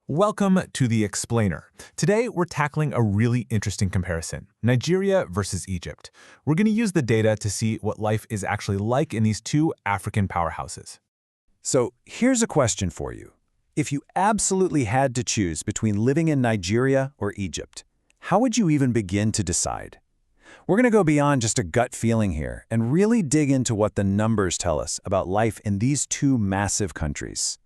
Welcome to The Explainer. Today, we're tackling a really interesting comparison, Nigeria versus Egypt. We're going to use the data to see what life is actually like in these two African powerhouses. So here's a question for you. If you absolutely had to choose between living in Nigeria or Egypt, how would you even begin to decide? We're going to go beyond just a gut feeling here and really dig into what the numbers tell us about life in these two massive countries.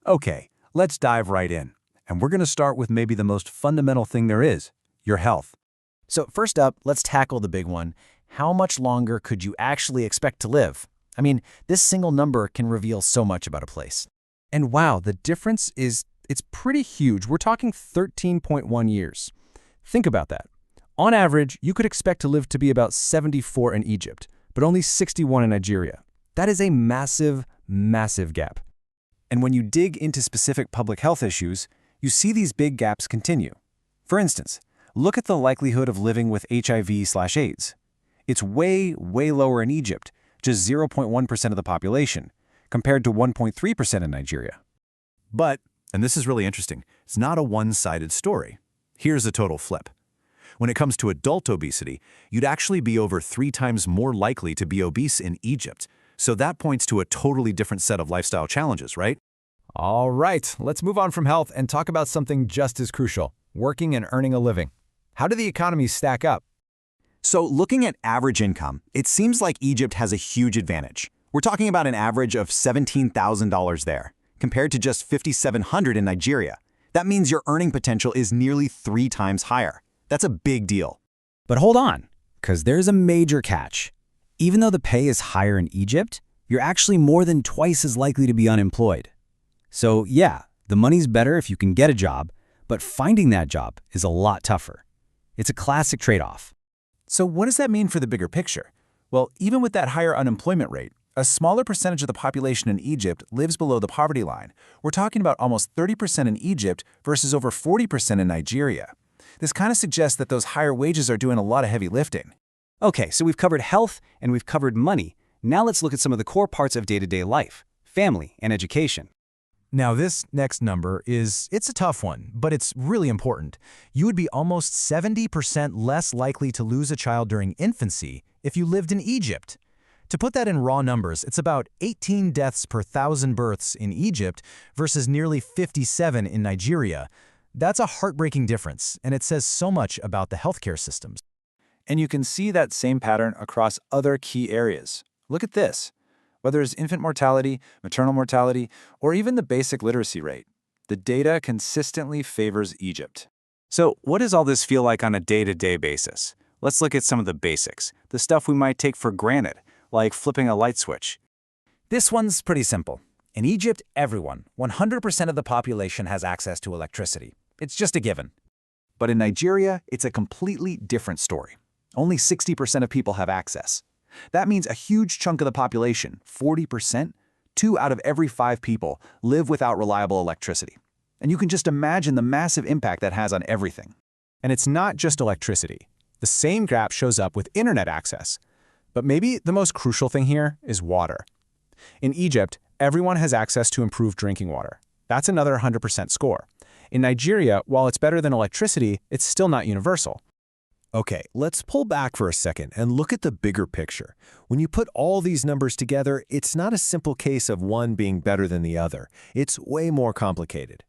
Okay, let's dive right in. And we're going to start with maybe the most fundamental thing there is, your health. So first up, let's tackle the big one. How much longer could you actually expect to live? I mean, this single number can reveal so much about a place. And wow, the difference it's pretty huge. We're talking 13.1 years. Think about that. On average, you could expect to live to be about 74 in Egypt, but only 61 in Nigeria. That is a massive, massive gap. And when you dig into specific public health issues, you see these big gaps continue. For instance, look at the likelihood of living with HIV/AIDS. It's way, way lower in Egypt, just 0.1% of the population, compared to 1.3% in Nigeria. But, and this is really interesting, it's not a one-sided story. Here's a total flip. When it comes to adult obesity, you'd actually be over 3 times more likely to be obese in Egypt. So that points to a totally different set of lifestyle challenges, right? All right, let's move on from health and talk about something just as crucial, working and earning a living. How do the economies stack up? So looking at average income, it seems like Egypt has a huge advantage. We're talking about an average of $17,000 there, compared to just $5,700 in Nigeria. That means your earning potential is nearly 3 times higher. That's a big deal. But hold on, because there's a major catch. Even though the pay is higher in Egypt, you're actually more than twice as likely to be unemployed. So yeah, the money's better if you can get a job, but finding that job is a lot tougher. It's a classic trade-off. So what does that mean for the bigger picture? Well, even with that higher unemployment rate, a smaller percentage of the population in Egypt lives below the poverty line. We're talking about almost 30% in Egypt versus over 40% in Nigeria. This kind of suggests that those higher wages are doing a lot of heavy lifting. Okay, so we've covered health and we've covered money. Now let's look at some of the core parts of day-to-day life, family and education. Now this next number it's a tough one, but it's really important. You would be almost 70% less likely to lose a child during infancy if you lived in Egypt. To put that in raw numbers, it's about 18 deaths per 1,000 births in Egypt versus nearly 57 in Nigeria. That's a heartbreaking difference, and it says so much about the healthcare systems. And you can see that same pattern across other key areas. Look at this. Whether it's infant mortality, maternal mortality, or even the basic literacy rate, the data consistently favors Egypt. So what does all this feel like on a day-to-day basis? Let's look at some of the basics, the stuff we might take for granted, like flipping a light switch. This one's pretty simple. In Egypt, everyone, 100% of the population has access to electricity. It's just a given. But in Nigeria, it's a completely different story. Only 60% of people have access. That means a huge chunk of the population, 40%, 2 out of every 5 people, live without reliable electricity. And you can just imagine the massive impact that has on everything. And it's not just electricity. The same graph shows up with internet access. But maybe the most crucial thing here is water. In Egypt, everyone has access to improved drinking water. That's another 100% score. In Nigeria, while it's better than electricity, it's still not universal. Okay, let's pull back for a second and look at the bigger picture. When you put all these numbers together, it's not a simple case of one being better than the other. It's way more complicated.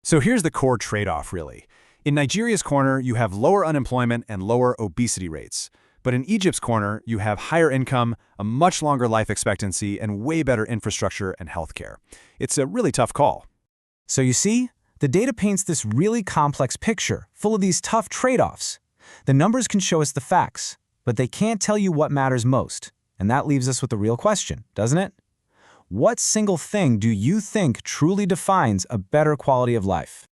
So here's the core trade-off, really. In Nigeria's corner, you have lower unemployment and lower obesity rates. But in Egypt's corner, you have higher income, a much longer life expectancy, and way better infrastructure and healthcare. It's a really tough call. So you see, the data paints this really complex picture, full of these tough trade-offs. The numbers can show us the facts, but they can't tell you what matters most. And that leaves us with the real question, doesn't it? What single thing do you think truly defines a better quality of life?